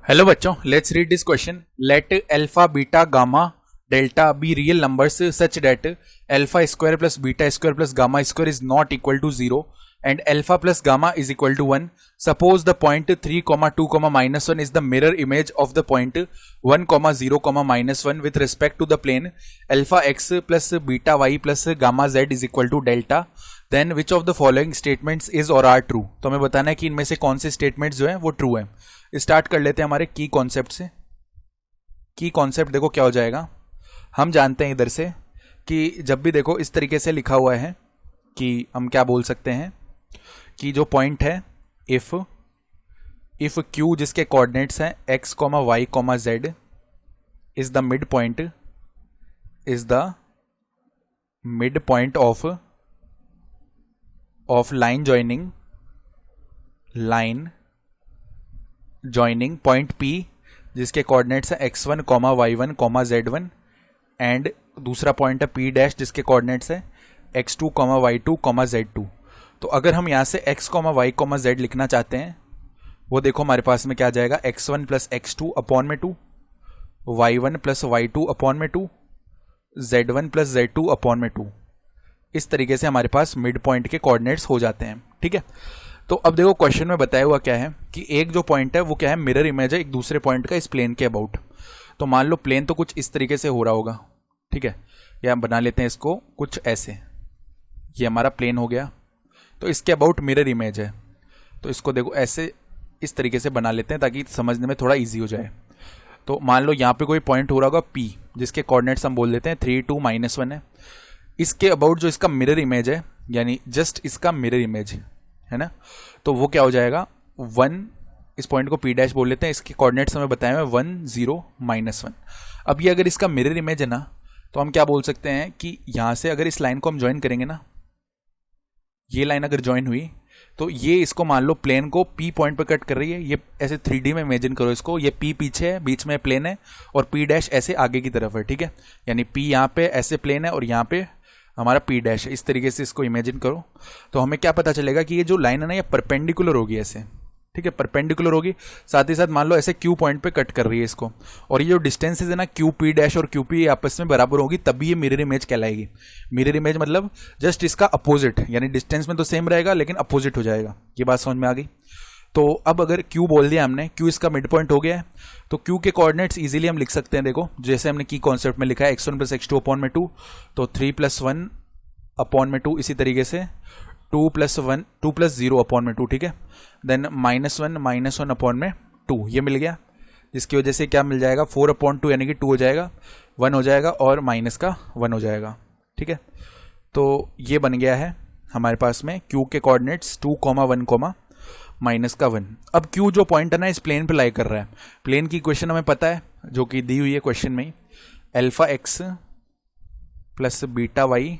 Hello बच्चों, let's read this question. Let alpha beta gamma delta be real numbers such that alpha square plus beta square plus gamma square is not equal to 0 and alpha plus gamma is equal to 1. Suppose the point 3, 2, -1 is the mirror image of the point 1, 0, -1 with respect to the plane alpha x plus beta y plus gamma z is equal to delta. Then which of the following statements is or are true? तो हमें बताना है कि इनमें से कौन से statements जो हैं वो ट्रू हैं. स्टार्ट कर लेते हैं हमारे की कॉन्सेप्ट से. की कॉन्सेप्ट देखो क्या हो जाएगा. हम जानते हैं इधर से कि जब भी देखो इस तरीके से लिखा हुआ है कि हम क्या बोल सकते हैं कि जो पॉइंट है इफ क्यू जिसके कोऑर्डिनेट्स हैं x, y, z is the mid point of line joining point P जिसके कोऑर्डिनेट्स हैं x1, y1, z1 एंड दूसरा पॉइंट है P डैश जिसके कोऑर्डिनेट्स है x2, y2, z2. तो अगर हम यहाँ से x, y, z लिखना चाहते हैं वो देखो हमारे पास में क्या आ जाएगा x1 प्लस x2 अपॉन में 2, y1 प्लस y2 अपॉन में 2, z1 प्लस z2 अपॉन में 2. इस तरीके से हमारे पास मिड पॉइंट के कोऑर्डिनेट्स हो जाते हैं. ठीक है. तो अब देखो क्वेश्चन में बताया हुआ क्या है कि एक जो पॉइंट है वो क्या है, मिरर इमेज है एक दूसरे पॉइंट का इस प्लेन के अबाउट. तो मान लो प्लेन तो कुछ इस तरीके से हो रहा होगा. ठीक है. या बना लेते हैं इसको कुछ ऐसे. ये हमारा प्लेन हो गया. तो इसके अबाउट मिरर इमेज है. तो इसको देखो ऐसे इस तरीके से बना लेते हैं ताकि समझने में थोड़ा इजी हो जाए. तो मान लो यहाँ पे कोई पॉइंट हो रहा होगा P जिसके कोऑर्डिनेट्स हम बोल देते हैं 3, 2, -1 है. इसके अबाउट जो इसका मिरर इमेज है यानी जस्ट इसका मिरर इमेज है ना, तो वो क्या हो जाएगा 1. इस पॉइंट को P डैश बोल लेते हैं. इसके कोऑर्डिनेट्स हमें बताए हुए 1, 0, -1. अब ये अगर इसका मिरर इमेज है ना तो हम क्या बोल सकते हैं कि यहाँ से अगर इस लाइन को हम ज्वाइन करेंगे ना, ये लाइन अगर ज्वाइन हुई तो ये इसको मान लो प्लेन को P पॉइंट पर कट कर रही है. ये ऐसे 3D में इमेजिन करो इसको. ये P पीछे है, बीच में प्लेन है और P डैश ऐसे आगे की तरफ है. ठीक है. यानी P यहाँ पे ऐसे प्लेन है और यहाँ पे हमारा P डैश है. इस तरीके से इसको इमेजिन करो तो हमें क्या पता चलेगा कि ये जो लाइन है ना ये परपेंडिकुलर होगी ऐसे. ठीक है. परपेंडिकुलर होगी. साथ ही साथ मान लो ऐसे Q पॉइंट पे कट कर रही है इसको. और ये जो डिस्टेंसेज है ना QP डैश और QP आपस में बराबर होगी तभी ये मिरर इमेज कहलाएगी. मिरर इमेज मतलब जस्ट इसका अपोजिट, यानी डिस्टेंस में तो सेम रहेगा लेकिन अपोजिट हो जाएगा. ये बात समझ में आ गई. तो अब अगर Q बोल दिया हमने, Q इसका मिड पॉइंट हो गया है तो Q के कोऑर्डिनेट्स इजीली हम लिख सकते हैं. देखो जैसे हमने की कॉन्सेप्ट में लिखा है x1 प्लस x2 अपॉन में 2, तो 3 + 1 अपॉन में 2. इसी तरीके से 2 + 0 अपॉन में 2. ठीक है. देन -1 अपॉन में 2 ये मिल गया, जिसकी वजह से क्या मिल जाएगा 4/2 यानी कि 2 हो जाएगा, 1 हो जाएगा और माइनस का 1 हो जाएगा. ठीक है. तो ये बन गया है हमारे पास में Q के कोऑर्डिनेट्स 2, 1, माइनस का 1. अब Q जो पॉइंट है ना इस प्लेन पे लाई कर रहा है. प्लेन की इक्वेशन हमें पता है जो कि दी हुई है क्वेश्चन में ही, alpha x plus beta y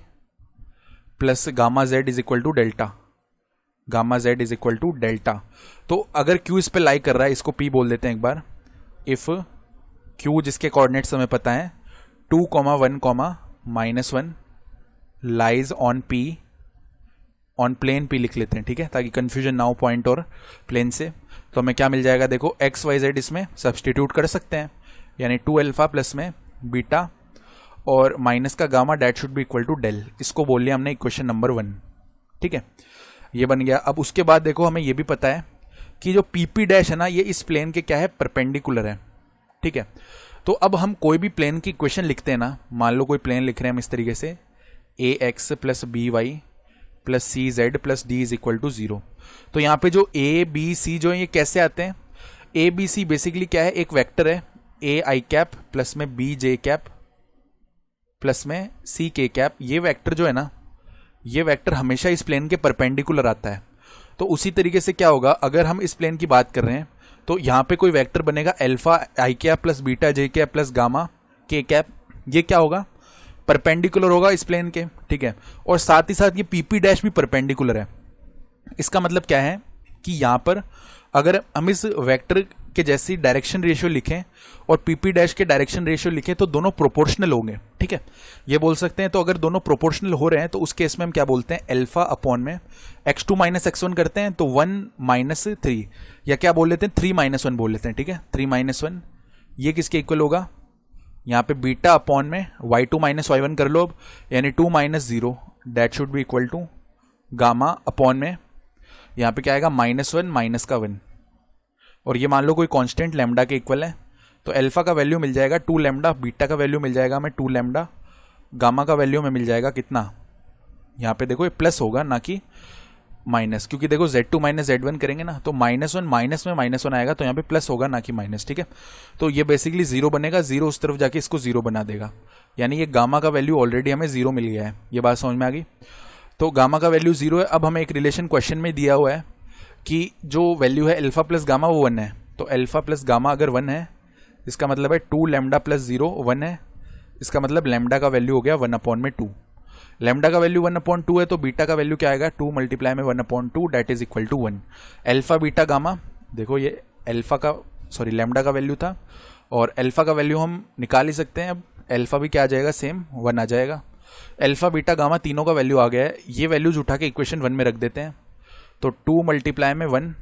plus gamma z is equal to delta. Gamma z is equal to delta. तो अगर Q इस पे लाई कर रहा है, इसको P बोल देते हैं एक बार. इफ Q जिसके कोऑर्डिनेट्स हमें पता है 2, 1, -1 lies on P, on plane P लिख लेते हैं. ठीक है. ताकि कंफ्यूजन ना हो पॉइंट और प्लेन से. तो हमें क्या मिल जाएगा देखो x, y, z इसमें सब्सटीट्यूट कर सकते हैं. यानी 2 अल्फा प्लस में बीटा और माइनस का gamma that should be equal to delta. इसको बोल लिया हमने इक्वेशन नंबर 1. ठीक है. ये बन गया. अब उसके बाद देखो हमें ये भी पता है कि जो PP डैश है ना ये इस प्लेन के क्या है, परपेंडिकुलर है. ठीक है. तो अब हम कोई भी प्लेन की इक्वेशन लिखते हैं ना, मान लो कोई प्लेन लिख रहे हैं हम इस तरीके से ax plus by plus cz plus d is equal to 0. तो यहाँ पे जो a b c जो है ये कैसे आते हैं, a b c बेसिकली क्या है, एक वेक्टर है a i कैप प्लस में b j कैप प्लस में सी के कैप. ये वेक्टर जो है ना ये वेक्टर हमेशा इस प्लेन के परपेंडिकुलर आता है. तो उसी तरीके से क्या होगा अगर हम इस प्लेन की बात कर रहे हैं तो यहाँ पे कोई वेक्टर बनेगा अल्फा आई कैप प्लस बीटा जे कैप प्लस गामा के कैप. ये क्या होगा, परपेंडिकुलर होगा इस प्लेन के. ठीक है. और साथ ही साथ ये PP डैश भी परपेंडिकुलर है. इसका मतलब क्या है कि यहाँ पर अगर हम इस वेक्टर के जैसी डायरेक्शन रेशियो लिखें और पीपी डैश के डायरेक्शन रेशियो लिखें तो दोनों प्रोपोर्शनल होंगे, ठीक है, ये बोल सकते हैं। तो अगर दोनों प्रोपोर्शनल हो रहे हैं तो उस केस में हम क्या बोलते हैं, अल्फा अपॉन में x2 माइनस x1 करते हैं तो 1 माइनस 3, या क्या बोल लेते हैं 3 माइनस 1 बोल लेते हैं, ठीक है, 3 माइनस 1 ये किसके इक्वल होगा, यहाँ पे बीटा अपॉन में y2 माइनस y1 कर लो अब, यानी 2 minus 0 that should be equal to gamma upon में यहाँ पे क्या आएगा -1 माइनस का 1, और ये मान लो कोई कांस्टेंट लैम्डा के इक्वल है। तो अल्फा का वैल्यू मिल जाएगा 2 लैम्डा, बीटा का वैल्यू मिल जाएगा हमें 2 लैम्डा, गामा का वैल्यू में मिल जाएगा कितना, यहाँ पे देखो ये प्लस होगा ना कि माइनस, क्योंकि देखो Z2 माइनस Z1 करेंगे ना तो -1 माइनस में -1 आएगा तो यहाँ पे प्लस होगा ना कि माइनस, ठीक है। तो ये बेसिकली 0 बनेगा, 0 उस तरफ जाके इसको 0 बना देगा, यानी ये गामा का वैल्यू ऑलरेडी हमें 0 मिल गया है। ये बात समझ में आ गई। तो गामा का वैल्यू 0 है। अब हमें एक रिलेशन क्वेश्चन में दिया हुआ है कि जो वैल्यू है अल्फा प्लस गामा वो 1 है, तो अल्फा प्लस गामा अगर 1 है इसका मतलब है 2 लैम्डा प्लस 0 1 है, इसका मतलब लैम्डा का वैल्यू हो गया 1/2। लैम्डा का वैल्यू 1/2 है तो बीटा का वैल्यू क्या आएगा, 2 मल्टीप्लाई में 1/2 that is equal to 1। Alpha beta gamma, देखो ये अल्फा का लैम्डा का वैल्यू था और अल्फा का वैल्यू हम निकाल ही सकते हैं। अब अल्फा भी क्या आ जाएगा, सेम 1 आ जाएगा। अल्फा बीटा गामा तीनों का वैल्यू आ गया है, ये वैल्यूज उठा के इक्वेशन 1 में रख देते हैं। तो 2 मल्टीप्लाई में 1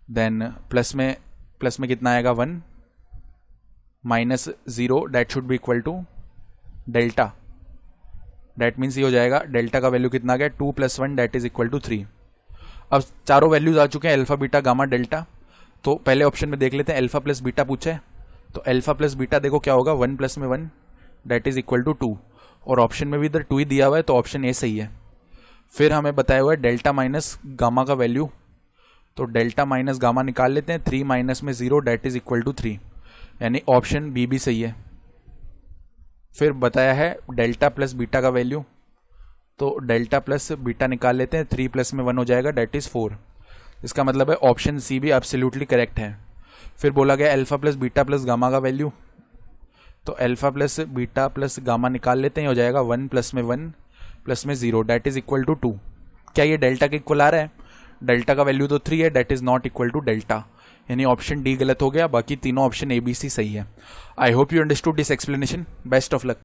देन प्लस में कितना आएगा 1 minus 0 that should be equal to delta, that means ये हो जाएगा डेल्टा का वैल्यू कितना आ गया 2 + 1 दैट इज इक्वल टू 3। अब चारों वैल्यूज आ चुके हैं अल्फा बीटा गामा डेल्टा। तो पहले ऑप्शन में देख लेते हैं, अल्फा प्लस बीटा पूछा है तो अल्फा प्लस बीटा देखो क्या होगा 1 + में 1 दैट इज इक्वल टू 2, और ऑप्शन में भी इधर 2 ही दिया हुआ है तो ऑप्शन ए सही है। फिर हमें बताया हुआ है डेल्टा माइनस गामा का वैल्यू, तो डेल्टा माइनस गामा निकाल लेते हैं, 3 माइनस में 0 दैट इज इक्वल टू 3, यानी ऑप्शन बी भी सही है। फिर बताया है डेल्टा प्लस बीटा का वैल्यू, तो डेल्टा प्लस बीटा निकाल लेते हैं, 3 + में 1 हो जाएगा दैट इज 4, इसका मतलब है ऑप्शन सी भी एब्सोल्युटली करेक्ट है। फिर बोला गया alpha plus beta plus gamma का वैल्यू, तो alpha plus beta plus gamma निकाल लेते हैं, हो जाएगा 1 + में 1 + में 0 दैट इज इक्वल टू 2। क्या ये डेल्टा के इक्वल आ रहा है, डेल्टा का वैल्यू तो 3 है that is not equal to delta, यानी ऑप्शन डी गलत हो गया, बाकी तीनों ऑप्शन ए बी सी सही है। I hope you understood this explanation, best of luck.